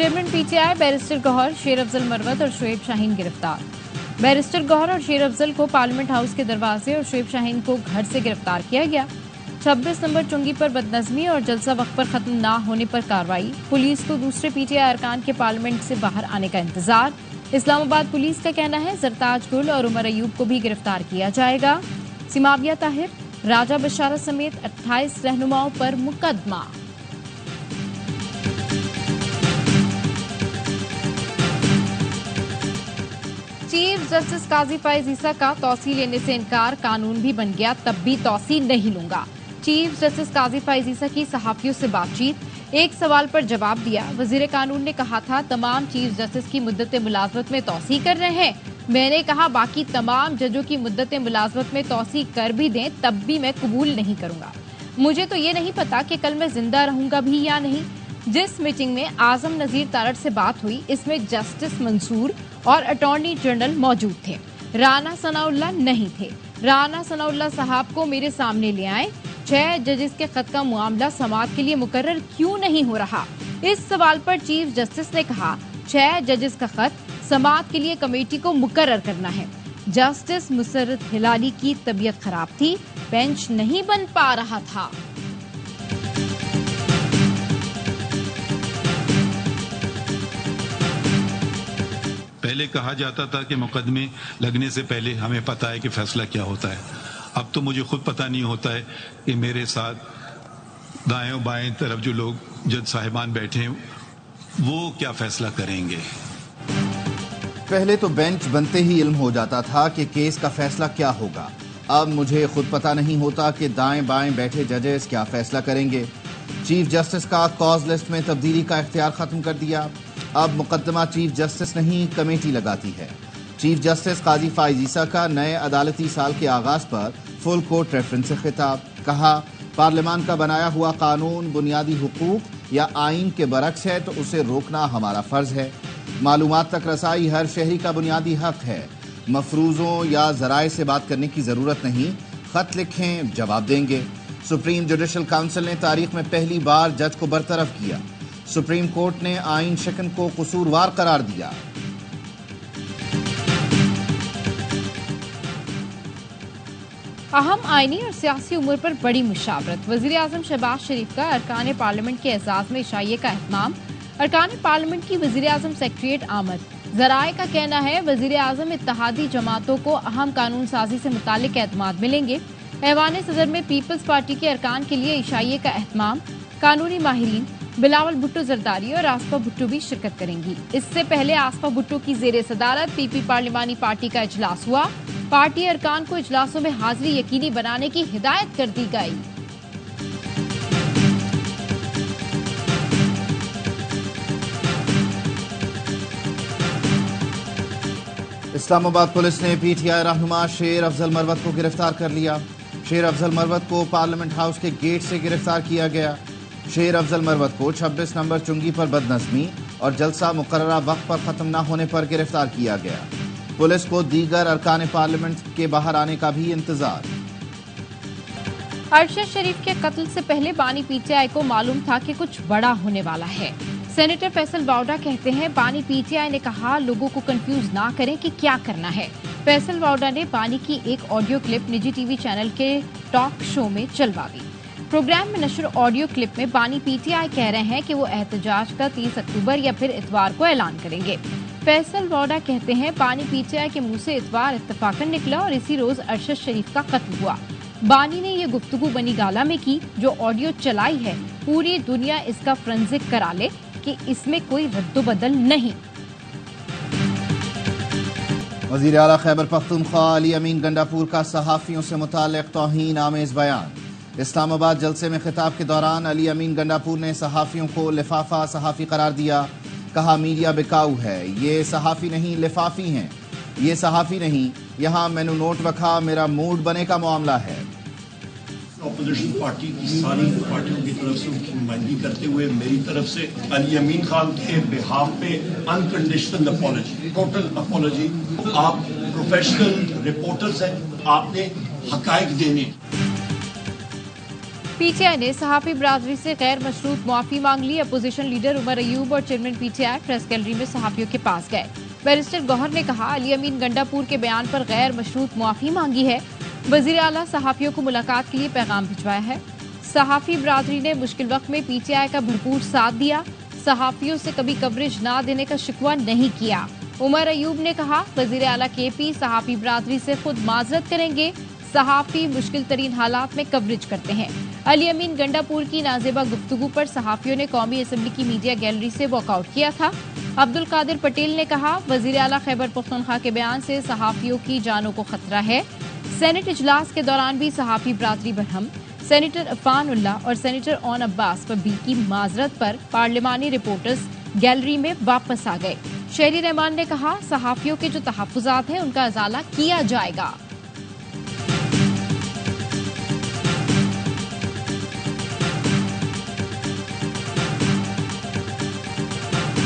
Chairman PTI barrister Gauhar, शेर अफजल मरवत और शुएब शाहीन गिरफ्तार। बैरिस्टर गौहर और शेर अफजल को पार्लियामेंट हाउस के दरवाजे और शुएब शाहीन को घर से गिरफ्तार किया गया। 26 नंबर चुंगी पर बदनज़मी और जलसा वक्त पर खत्म ना होने पर कार्रवाई। पुलिस को दूसरे पीटीआई अरकान के पार्लियामेंट से बाहर आने का इंतजार। इस्लामाबाद पुलिस का कहना है सरताज गुल और उमर अयूब को भी गिरफ्तार किया जाएगा। सिमाविया ताहिर, राजा बशारत समेत 28 रहनुमाओं पर मुकदमा। चीफ जस्टिस काजी फैज ईसा का तौसी लेने से इनकार, कानून भी बन गया तब भी तौसी नहीं लूंगा। चीफ जस्टिस काजी फैज ईसा की सहाफियों से बातचीत, एक सवाल पर जवाब दिया। वजीर कानून ने कहा था तमाम चीफ जस्टिस की मुद्दत मुलाजमत में तौसी कर रहे हैं। मैंने कहा बाकी तमाम जजों की मुद्दत मुलाजमत में तौसी कर भी दें तब भी मैं कबूल नहीं करूंगा। मुझे तो ये नहीं पता कि कल मैं जिंदा रहूंगा भी या नहीं। जिस मीटिंग में आजम नजीर तारड़ से बात हुई इसमें जस्टिस मंसूर और अटॉर्नी जनरल मौजूद थे, राना सनाउल्लाह नहीं थे। राना सनाउल्लाह साहब को मेरे सामने ले आए। 6 जजेस के खत का मामला समाअत के लिए मुकर्रर क्यों नहीं हो रहा? इस सवाल पर चीफ जस्टिस ने कहा 6 जजेस का खत समाअत के लिए कमेटी को मुकर्रर करना है। जस्टिस मुसर्रत हिलाली की तबीयत खराब थी, बेंच नहीं बन पा रहा था। पहले कहा जाता था कि मुकदमे लगने से पहले हमें पता है कि फैसला क्या होता है। अब तो मुझे खुद पता नहीं होता है कि मेरे साथ दाएं बाएं तरफ जो लोग जज साहिबान बैठे हैं वो क्या फैसला करेंगे। पहले तो बेंच बनते ही इल्म हो जाता था कि केस का फैसला क्या होगा। अब मुझे खुद पता नहीं होता कि दाएं बाएं बैठे जजेस क्या फैसला करेंगे। चीफ जस्टिस का कॉज लिस्ट में तब्दीली का इख्तियार खत्म कर दिया। अब मुकदमा चीफ जस्टिस नहीं कमेटी लगाती है। चीफ जस्टिस काजी फैज ईसा का नए अदालती साल के आगाज पर फुल कोर्ट रेफरेंस से खिताब, कहा पार्लियामान का बनाया हुआ कानून बुनियादी हुकूक या आइन के बरक्स है तो उसे रोकना हमारा फर्ज है। मालूमात तक रसाई हर शहरी का बुनियादी हक है। मफरूजों या जराए से बात करने की जरूरत नहीं, खत लिखें जवाब देंगे। सुप्रीम जुडिशल काउंसिल ने तारीख में पहली बार जज को बरतरफ किया। सुप्रीम कोर्ट ने आइन शिकन को कसूरवार करार दिया। अहम आईनी और सियासी उम्र पर बड़ी मुशावरत। वजीर आजम शहबाज शरीफ का अरकान पार्लियामेंट के एजाज में इशाइये का एहतमाम। अरकान पार्लियामेंट की वजीर आजम सेक्रेटरीट आमद। जराए का कहना है वजीर आजम इत्तेहादी जमातों को अहम कानून साजी से मुतालिक एतमाद मिलेंगे। ऐवान सदर में पीपल्स पार्टी के अरकान के लिए इशाइये का एहतमाम। कानूनी माहिरीन बिलावल भुट्टो जरदारी और आसफा भुट्टो भी शिरकत करेंगी। इससे पहले आसफा भुट्टो की जेर सदारत पीपी पार्लिमानी पार्टी का इजलास हुआ। पार्टी अरकान को इजलासों में हाजिरी यकीनी बनाने की हिदायत कर दी गई। इस्लामाबाद पुलिस ने पीटीआई रहनुमा शेर अफजल मरवत को गिरफ्तार कर लिया। शेर अफजल मरवत को पार्लियामेंट हाउस के गेट से गिरफ्तार किया गया। शेर अफजल मरवत को 26 नंबर चुंगी पर बदनज़मी और जलसा मुकर्ररा वक्त पर खत्म न होने पर गिरफ्तार किया गया। पुलिस को दीगर अरकान पार्लियामेंट के बाहर आने का भी इंतजार। अरशद शरीफ के कत्ल से पहले बानी पीटीआई को मालूम था कि कुछ बड़ा होने वाला है। सेनेटर फैसल वाउडा कहते हैं बानी पीटीआई ने कहा लोगों को कंफ्यूज ना करें कि क्या करना है। फैसल वाउडा ने बानी की एक ऑडियो क्लिप निजी टीवी चैनल के टॉक शो में चलवा दी। प्रोग्राम में नशर ऑडियो क्लिप में बानी पीटीआई कह रहे हैं कि वो एहतजाज का 30 अक्टूबर या फिर इतवार को ऐलान करेंगे। फैसल वाउडा कहते हैं बानी पीटीआई के मुंह से इतवार इत्तफाकन निकला और इसी रोज अरशद शरीफ का कत्ल हुआ। बानी ने ये गुफ्तगू बनी गाला में की जो ऑडियो चलाई है पूरी दुनिया इसका फ्रेंजिक करा ले कि इसमें कोई रद्दोबदल नहीं। वज़ीर आला खैबर पख्तूनख्वा अली अमीन गंडापुर का सहाफियों से मुताल्लिक़ तौहीन आमेज़ बयान। इस्लामाबाद जलसे में खिताब के दौरान अली अमीन गंडापुर ने सहाफियों को लिफाफा सहाफ़ी करार दिया। कहा मीडिया बिकाऊ है, ये सहाफ़ी नहीं लिफाफी हैं। ये सहाफ़ी नहीं, यहाँ मैनू नोट रखा मेरा मूड बने का मामला है। अपोजिशन पार्टी की सारी पार्टियों की तरफ से उनकी नुमाइंदगी करते हुए मेरी तरफ से अली अमीन खान के बिहाफ पे अनकंडीशनल अपॉलजी, टोटल अपॉलजी। आप प्रोफेशनल रिपोर्टर्स हैं, आपने हकायक देने। PTI ने सहाफी बरादरी से गैर मशरूत मुआफी मांग ली। अपोजिशन लीडर उमर अयूब और चेयरमैन PTI प्रेस गैलरी में सहाफियों के पास गए। बैरिस्टर गौहर ने कहा, अली अमीन गंडापुर के बयान पर गैर मशरूत मुआफी मांगी है। वजीर आला सहाफियों को मुलाकात के लिए पैगाम भिजवाया है। सहाफी बरादरी ने मुश्किल वक्त में PTI का भरपूर साथ दिया। सहाफियों से कभी कवरेज ना देने का शिकवा नहीं किया। उमर अयूब ने कहा, वजीर आला KP सहाफी बरादरी से खुद माजरत करेंगे। सहाफी मुश्किल तरीन हालात में कवरेज करते हैं। अली अमीन गंडापुर की नाजेबा गुफ्तगू पर सहाफियों ने कौमी असम्बली की मीडिया गैलरी से वॉकआउट किया था। अब्दुल कादिर पटेल ने कहा, वजीर आला खैबर पख्तूनख्वा के बयान से सहाफियों की जानों को खतरा है। सेनेट इजलास के दौरान भी सहाफी बरादरी बरहम। सेनेटर अफान उल्लाह और सेनेटर ओन अब्बास फबी की माजरत पर पार्लिमानी रिपोर्टर्स गैलरी में वापस आ गए। शहरी रहमान ने कहा, सहाफियों के जो तहफ्फुजात हैं उनका अजाला किया जाएगा।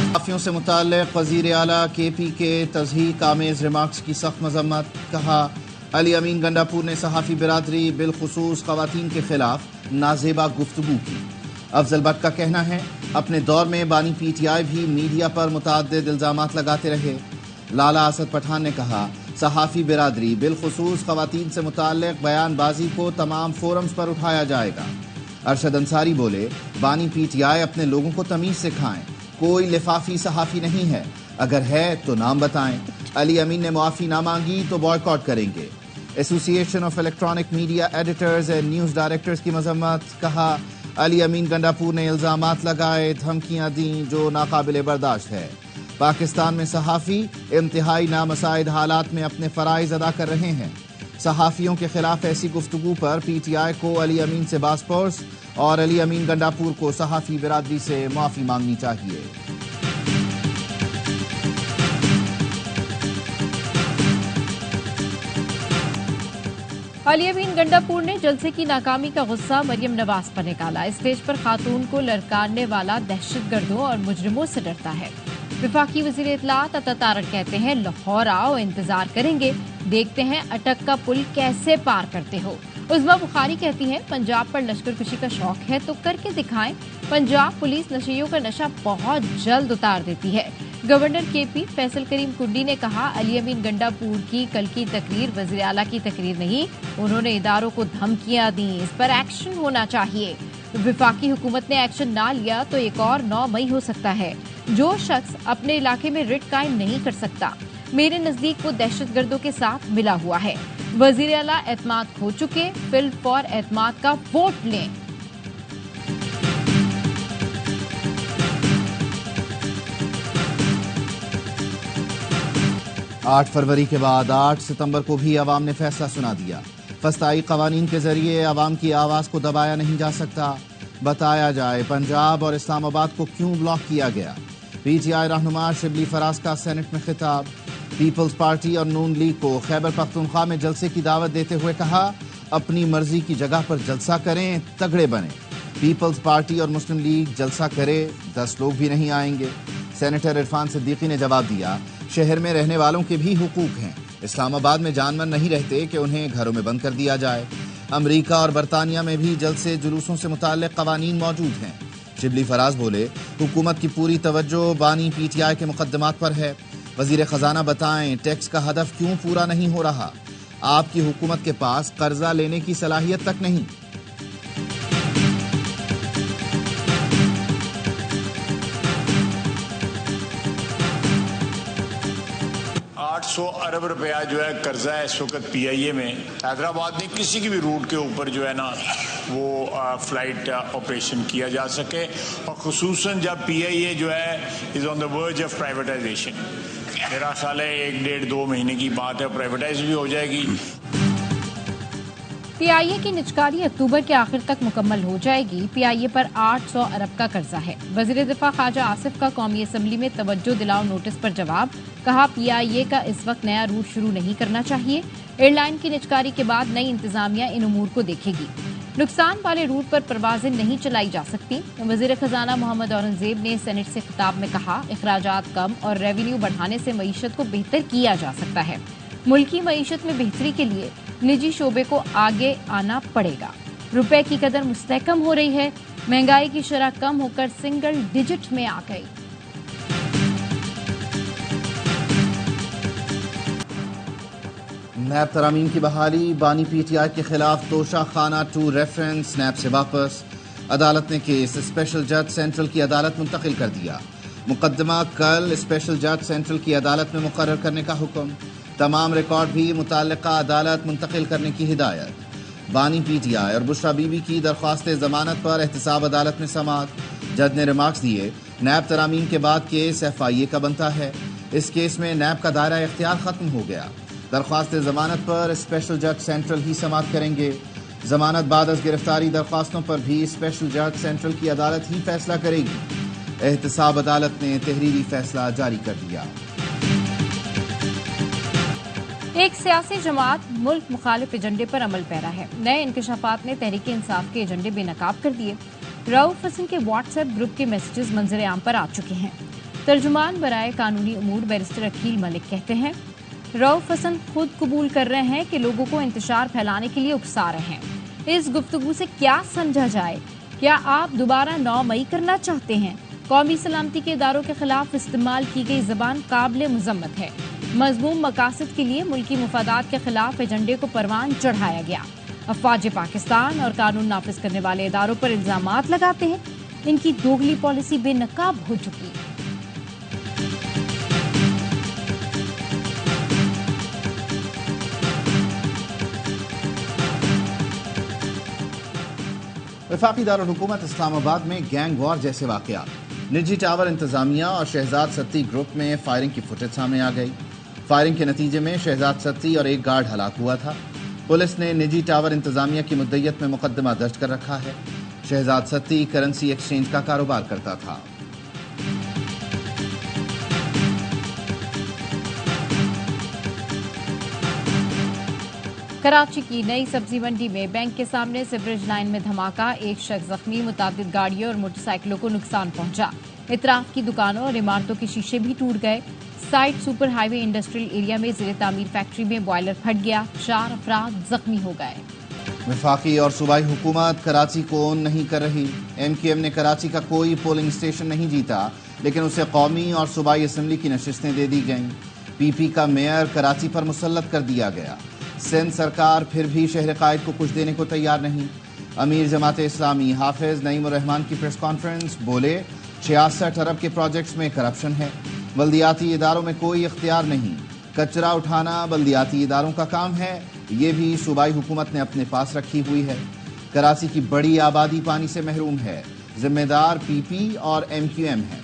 सहाफियों से मुताल्लिक़ वज़ीर आला KP के तज़हीक आमेज़ रिमार्क्स की सख्त मज़म्मत। कहा, अली अमीन गंडापुर ने सहाफ़ी बिरादरी बिलखुसूस ख़वातीन के खिलाफ नाजेबा गुफ्तगू की। अफजल भट्ट का कहना है, अपने दौर में बानी PTI भी मीडिया पर मुतअद्दिद इल्ज़ामात लगाते रहे। लाला असद पठान ने कहा, सहाफ़ी बिरादरी बिलखुसूस ख़वातीन से मुताल्लिक़ बयानबाजी को तमाम फोरम्स पर उठाया जाएगा। अरशद अंसारी बोले, बानी PTI अपने लोगों को तमीज़ सिखाएं। कोई लिफाफी सहाफ़ी नहीं है, अगर है तो नाम बताएं। अली अमीन ने मुआफ़ी ना मांगी तो बॉयकॉट करेंगे। Association of electronic media editors and news directors की मजम्मत। कहा, अली अमीन गंडापुर ने इल्ज़ामात लगाए, धमकियां दी जो नाकाबिले बर्दाश्त है। पाकिस्तान में सहाफ़ी इंतहाई नामसाइद हालात में अपने फ़राइज़ अदा कर रहे हैं। सहाफ़ियों के खिलाफ ऐसी गुफ्तगू पर PTI को अली अमीन से बासपोर्स और अली अमीन गंडापुर को सहाफ़ी बिरादरी से माफ़ी मांगनी चाहिए। अली अमीन गंडापुर ने जलसे की नाकामी का गुस्सा मरियम नवाज पर निकाला। स्टेज पर खातून को ललकारने वाला दहशतगर्दों और मुजरिमों से डरता है। विफाकी वज़ीर इत्तलात अता तारड़ कहते हैं, लाहौर आओ, इंतजार करेंगे, देखते हैं अटक का पुल कैसे पार करते हो। उज़मा बुखारी कहती हैं, पंजाब पर लश्कर कशी का शौक है तो करके दिखाएं। पंजाब पुलिस नशेइयों का नशा बहुत जल्द उतार देती है। गवर्नर KP फैसल करीम कुंडी ने कहा, अली अमीन गंडापुर की कल की तकरीर वज़ीर आला की तकरीर नहीं, उन्होंने इदारों को धमकियां दी, इस पर एक्शन होना चाहिए। विफाकी हुकूमत ने एक्शन ना लिया तो एक और 9 मई हो सकता है। जो शख्स अपने इलाके में रिट कायम नहीं कर सकता, मेरे नजदीक वो दहशतगर्दों के साथ मिला हुआ है। वज़ीर आला एतमाद खो चुके, फिल फॉर एतमाद का वोट लें। 8 फरवरी के बाद 8 सितंबर को भी अवाम ने फैसला सुना दिया। फस्ताई कवानीन के जरिए अवाम की आवाज़ को दबाया नहीं जा सकता। बताया जाए पंजाब और इस्लामाबाद को क्यों ब्लॉक किया गया। PTI रहनुमा शिबली फराज का सेनेट में खिताब। पीपल्स पार्टी और नून लीग को खैबर पख्तूनख्वा में जलसे की दावत देते हुए कहा, अपनी मर्जी की जगह पर जलसा करें, तगड़े बने। पीपल्स पार्टी और मुस्लिम लीग जलसा करे, 10 लोग भी नहीं आएंगे। सेनेटर इरफान सिद्दीकी ने जवाब दिया, शहर में रहने वालों के भी हुकूक हैं। इस्लामाबाद में जानवर नहीं रहते कि उन्हें घरों में बंद कर दिया जाए। अमरीका और बरतानिया में भी जलसे जुलूसों से मुताल्लिक कवानीन मौजूद हैं। शिबली फराज बोले, हुकूमत की पूरी तवज्जो बानी PTI के मुकदमात पर है। वजीर खजाना बताएं, टैक्स का हदफ क्यों पूरा नहीं हो रहा। आपकी हुकूमत के पास कर्जा लेने की सलाहियत तक नहीं। 800 अरब रुपया जो है कर्जा है इस वक्त PIA में। हैदराबाद में किसी की भी रूट के ऊपर जो है ना वो फ्लाइट ऑपरेशन किया जा सके, और खुसूसन जब PIA जो है is on the verge of privatisation. मेरा ख्याल है 1-1.5-2 महीने की बात है, प्राइवेटाइज भी हो जाएगी। PIA की निजकारी अक्टूबर के आखिर तक मुकम्मल हो जाएगी। PIA पर 800 अरब का कर्जा है। वज़ीर दिफा ख्वाजा आसिफ का कौमी असम्बली में तवज्जो दिलाओ नोटिस पर जवाब। कहा, PIA का इस वक्त नया रूट शुरू नहीं करना चाहिए। एयरलाइन की निजकारी के बाद नई इंतजामिया इन उमूर को देखेगी। नुकसान वाले रूट पर परवाजें नहीं चलाई जा सकती। वज़ीर खजाना मोहम्मद औरंगजेब ने सेनेट से खिताब में कहा, अखराजात कम और रेवेन्यू बढ़ाने से मईशत को बेहतर किया जा सकता है। मुल्की मईशत में बेहतरी के लिए निजी शोबे को आगे आना पड़ेगा। रुपए की कदर मुस्तहकम हो रही है। महंगाई की शरह कम होकर सिंगल डिजिट में आ गई। नैब तरामीम की बहाली, बानी पीटीआई के खिलाफ तोशा खाना 2 रेफरेंस नैब से वापस। अदालत ने केस स्पेशल जज सेंट्रल की अदालत मुंतकिल कर दिया। मुकदमा कल स्पेशल जज सेंट्रल की अदालत में मुकर्रर करने का हुक्म। तमाम रिकॉर्ड भी मुताल्लिका अदालत मुंतकिल करने की हिदायत। बानी पीटीआई और बुशरा बीबी की दरख्वास्त जमानत पर एहतसाब अदालत में समाअत। जज ने रिमार्क्स दिए, नैब तरामीम के बाद केस FIA का बनता है। इस केस में नैब का दायरा इख्तियार खत्म हो गया। दरख्वास्त जमानत पर स्पेशल जज सेंट्रल ही समाअत करेंगे। जमानत बाद अज गिरफ्तारी दरख्वास्तों पर भी स्पेशल जज सेंट्रल की अदालत ही फैसला करेगी। एहतसाब अदालत ने तहरीरी फैसला जारी कर दिया। एक सियासी जमात मुल्क मुखालिफ एजेंडे पर अमल पैरा है। नए इंकशाफात ने तहरीक इंसाफ के एजेंडे बेनकाब कर दिए। रऊफ हसन के व्हाट्सएप ग्रुप के मैसेजेस मंजर आम पर आ चुके हैं। तर्जुमान बराए कानूनी उमूर बैरिस्टर अकील मलिक कहते हैं, रऊफ हसन खुद कबूल कर रहे हैं कि लोगों को इंतशार फैलाने के लिए उकसा रहे हैं। इस गुफ्तगू से क्या समझा जाए? क्या आप दोबारा 9 मई करना चाहते हैं? कौमी सलामती के इदारों के खिलाफ इस्तेमाल की गई जबान काबिल मुजम्मत है। मजमूम मकासद के लिए मुल्की मुफादात के खिलाफ एजेंडे को परवान चढ़ाया गया। अफवाज पाकिस्तान और कानून नाफिज करने वाले इदारों पर इल्जामात लगाते हैं। इनकी दोगली पॉलिसी बेनकाब हो चुकी। वफाकी दारुल हुकूमत इस्लामाबाद में गैंग वॉर जैसे वाकयात। निजी टावर इंतजामिया और शहजाद सत्ती ग्रुप में फायरिंग की फुटेज सामने आ गई। फायरिंग के नतीजे में शहजाद सत्ती और एक गार्ड हलाक हुआ था। पुलिस ने निजी टावर इंतजामिया की मुद्दत में मुकदमा दर्ज कर रखा है। शहजाद सत्ती करेंसी एक्सचेंज का कारोबार करता था। कराची की नई सब्जी मंडी में बैंक के सामने सीवरेज लाइन में धमाका। एक शख्स जख्मी, मुतादिद गाड़ियों और मोटरसाइकिलों को नुकसान पहुंचा। इतराफ की दुकानों और इमारतों के शीशे भी टूट गए। Side super highway industrial area में ज़ेरे तामीर फैक्ट्री में बॉयलर फट गया। 4 अफराद जख्मी हो गए। वफाकी और सूबाई हुकूमत कराची को ओन नहीं कर रही। MQM ने कराची का कोई पोलिंग स्टेशन नहीं जीता, लेकिन उसे कौमी और सूबाई असम्बली की नशिस्तें दे दी गईं। PP का मेयर कराची पर मुसल्लत कर दिया गया। सिंध सरकार फिर भी शहर कायद को कुछ देने को तैयार नहीं। अमीर जमात इस्लामी हाफिज नईमुर रहमान की प्रेस कॉन्फ्रेंस, बोले 66 अरब के प्रोजेक्ट्स में करप्शन है। बल्दियाती इदारों में कोई इख्तियार नहीं। कचरा उठाना बल्दियाती इदारों का काम है, ये भी सूबाई हुकूमत ने अपने पास रखी हुई है। कराची की बड़ी आबादी पानी से महरूम है। जिम्मेदार PP और MQM है।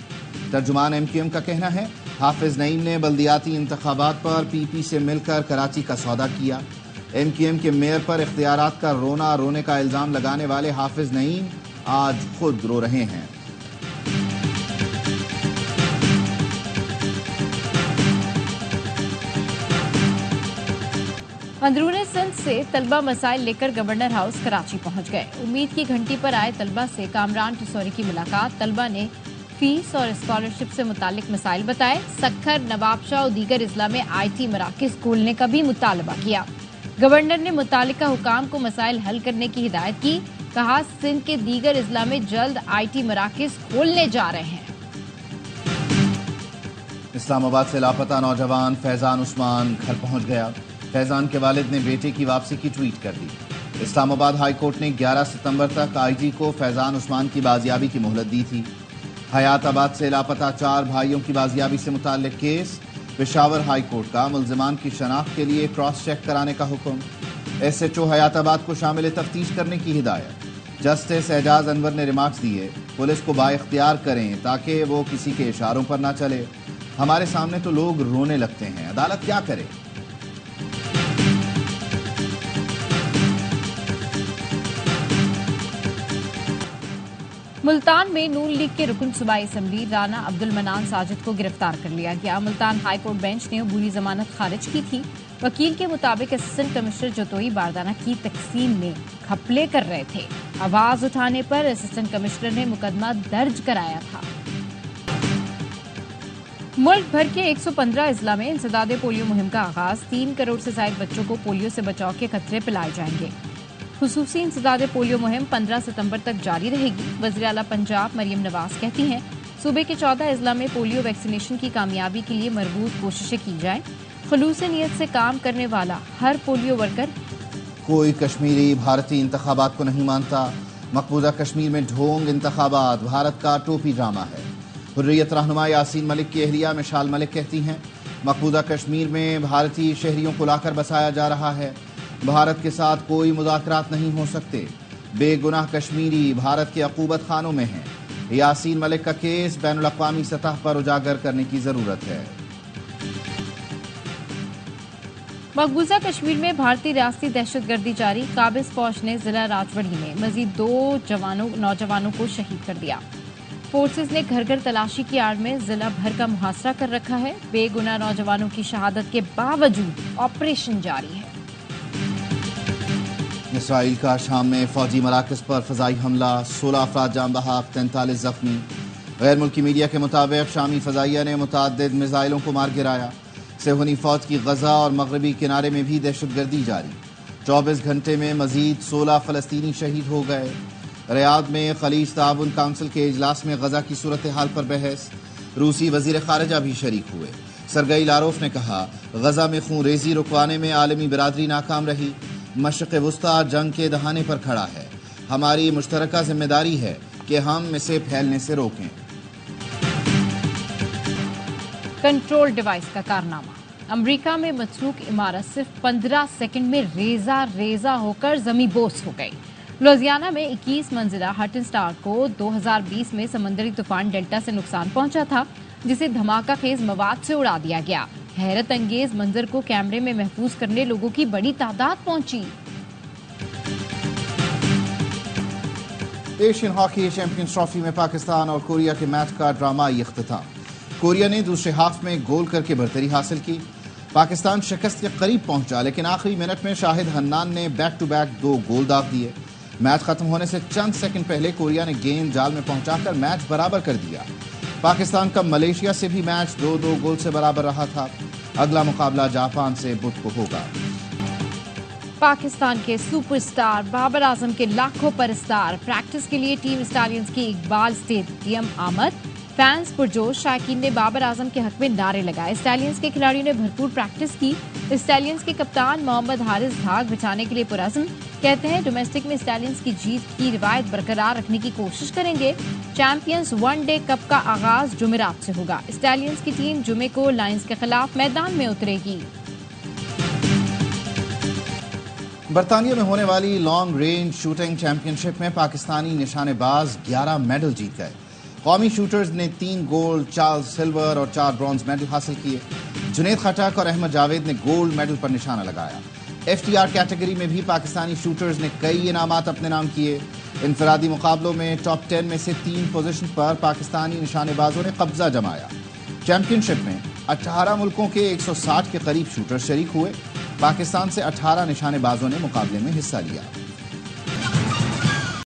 तर्जुमान MQM का कहना है, हाफिज नईम ने बल्दियाती इंतखाबात पर PP से मिलकर कराची का सौदा किया। MQM के मेयर पर इख्तियारात का रोने का इल्जाम लगाने वाले हाफिज नईम आज खुद रो रहे हैं। अंदरूनी सिंध से तलबा मसाइल लेकर गवर्नर हाउस कराची पहुंच गए। उम्मीद की घंटी पर आए तलबा से कामरान टिसौरी की मुलाकात। तलबा ने फीस और स्कॉलरशिप से मुतालिक मसाइल बताए। सखर, नवाबशाह और दीगर इजला में IT मराकिज खोलने का भी मुतालबा किया। गवर्नर ने मुतालिका हुकाम को मसाइल हल करने की हिदायत की। कहा, सिंध के दीगर इजला में जल्द IT मराकिज खोलने जा रहे हैं। इस्लामाबाद से लापता नौजवान फैजान उस्मान घर पहुंच गया। फैजान के वालिद ने बेटे की वापसी की ट्वीट कर दी। इस्लामाबाद हाई कोर्ट ने 11 सितंबर तक IG को फैजान उस्मान की बाजियाबी की मोहलत दी थी। हयाताबाद से लापता 4 भाइयों की बाजियाबी से मुताल्लिक केस। पेशावर हाई कोर्ट का मुल्जिमान की शनाख्त के लिए क्रॉस चेक कराने का हुक्म। SHO हयाताबाद को शामिल तफ्तीश करने की हिदायत। जस्टिस एजाज अनवर ने रिमार्क्स दिए, पुलिस को बाइख्तियार करें ताकि वो किसी के इशारों पर ना चले। हमारे सामने तो लोग रोने लगते हैं, अदालत क्या करे। मुल्तान में नून लीग के रुकन सूबाई असम्बली राना अब्दुल मनान साजिद को गिरफ्तार कर लिया गया। मुल्तान हाई कोर्ट बेंच ने अबूरी जमानत खारिज की थी। वकील के मुताबिक असिस्टेंट कमिश्नर जतोई बारदाना की तकसीम में घपले कर रहे थे। आवाज उठाने पर असिस्टेंट कमिश्नर ने मुकदमा दर्ज कराया था। मुल्क भर के 115 अजला में इंसदादे पोलियो मुहिम का आगाज। 3 करोड़ से ज्यादा बच्चों को पोलियो से बचाव के खतरे पिलाए जाएंगे। خصوصی انسداد پولیو مہم 15 ستمبر تک جاری رہے گی. وزیر اعلیٰ پنجاب مریم نواز کہتی ہیں صوبے کے 14 اضلاع میں پولیو ویکسینیشن کی کامیابی کے لیے مربوط کوششیں کی جائیں. خلوص نیت سے کام کرنے والا ہر پولیو ورکر. کوئی کشمیری بھارتی انتخابات کو نہیں مانتا. مقبوضہ کشمیر میں ڈھونگ انتخابات بھارت کا ٹوپی ڈرامہ ہے. حریت رہنما یاسین ملک کی اہلیہ مشال ملک کہتی ہیں مقبوضہ کشمیر میں بھارتی شہریوں کو لا کر بسایا جا رہا ہے. بھارت کے ساتھ کوئی مذاکرات نہیں ہو سکتے. بے گناہ کشمیری بھارت کے عقوبت خانوں میں ہیں. یاسین ملک کا کیس بین الاقوامی سطح پر اجاگر کرنے کی ضرورت ہے. مقبوضہ کشمیر میں بھارتی ریاستی دہشت گردی جاری. قابض فوج نے ضلع راجوڑی میں مزید 2 نوجوانوں کو شہید کر دیا. فورسز نے گھر گھر تلاشی کی آڑ میں ضلع بھر کا محاصرہ کر رکھا ہے. بے گناہ نوجوانوں کی شہادت کے باوجود آپریشن جاری ہے. اسرائیل کا شام میں فوجی مراکز پر فضائی حملہ. 16 افراد جان بحق، 43 زخمی. غیر ملکی میڈیا کے مطابق شامی فضائیہ نے متعدد میزائلوں کو مار گرایا. صہیونی فوج کی غزہ اور مغربی کنارے میں بھی دہشت گردی جاری. 24 گھنٹے میں مزید 16 فلسطینی شہید ہو گئے. ریاض میں خلیج تعاون کونسل کے اجلاس میں غزہ کی صورتحال پر بحث. روسی وزیر خارجہ بھی شریک ہوئے. سرگئی لاروف نے کہا غزہ میں خون ریزی رکوانے میں عالمی برادری ناکام رہی. مشرق وسطیٰ جنگ کے دہانے پر کھڑا ہے. ہماری مشترکہ ذمہ داری ہے کہ ہم اسے پھیلنے سے روکیں. کنٹرول ڈیوائس کا کارنامہ. امریکہ میں متروک عمارت صرف 15 سیکنڈ میں ریزہ ہو کر زمیں بوس ہو گئی. لوزیانہ میں 21 منزلہ ہٹن سٹار کو 2020 میں سمندری طوفان ڈیلٹا سے نقصان پہنچا تھا جسے دھماکہ خیز مواد سے اڑا دیا گیا. حیرت انگیز منظر کو کیمرے میں محفوظ کرنے لوگوں کی بڑی تعداد پہنچی. ایشین ہاکی چیمپئنز ٹرافی میں پاکستان اور کوریا کے میچ کا ڈرامائی اختتام. کوریا نے دوسرے ہاف میں گول کر کے برتری حاصل کی. پاکستان شکست کے قریب پہنچا لیکن آخری منٹ میں شاہد حنان نے بیک ٹو بیک 2 گول داغ دیے. میچ ختم ہونے سے چند سیکنڈ پہلے کوریا نے گیند جال میں پہنچا کر میچ برابر کر دیا. پاکستان کا ملیشیا سے بھی میچ 2-2 گول سے برابر رہا تھا. اگلا مقابلہ جاپان سے بدھ کو ہوگا. پاکستان کے سپر سٹار بابر اعظم کے لاکھوں پرستار پریکٹس کے لیے ٹیم اسٹالیئنز کی اقبال اسٹیڈیم آمد. فینس پرجوش. شائقین نے بابر اعظم کے حق میں نعرے لگائے. اسٹالیئنز کے کھلاڑیوں نے بھرپور پریکٹس کی. اسٹالیئنز کے کپتان محمد حارث دھاگ بچانے کے لیے پرعزم. کہتے ہیں ڈومیسٹک میں اسٹالیئنز کی جیت کی روایت برقرار رکھنے کی کوشش کریں گے. چیمپئنز ون ڈے کپ کا آغاز جمعرات سے ہوگا. اسٹالیئنز کی ٹیم جمعے کو لائنز کے خلاف میدان میں اترے گی. برطانیہ میں ہونے والی لانگ رینج شوٹنگ چیمپئن شپ میں پاکستانی نشانے باز 11 میڈل جیت گئے. قومی شوٹرز نے 3 گولڈ، 4 سلور اور 4 برونز میڈل حاصل کیے. جنید خٹک اور احمد جاوید نے گولڈ میڈل پر نشانہ لگایا. FTR کیٹیگری میں بھی پاکستانی شوٹرز نے کئی انعامات اپنے نام کیے. انفرادی مقابلوں میں ٹاپ 10 میں سے 3 پوزیشن پر پاکستانی نشانے بازوں نے قبضہ جمایا. چیمپئن شپ میں 18 ملکوں کے 160 کے قریب شوٹر شریک ہوئے. پاکستان سے 18 نشانے بازوں نے مقابلے میں حصہ لیا.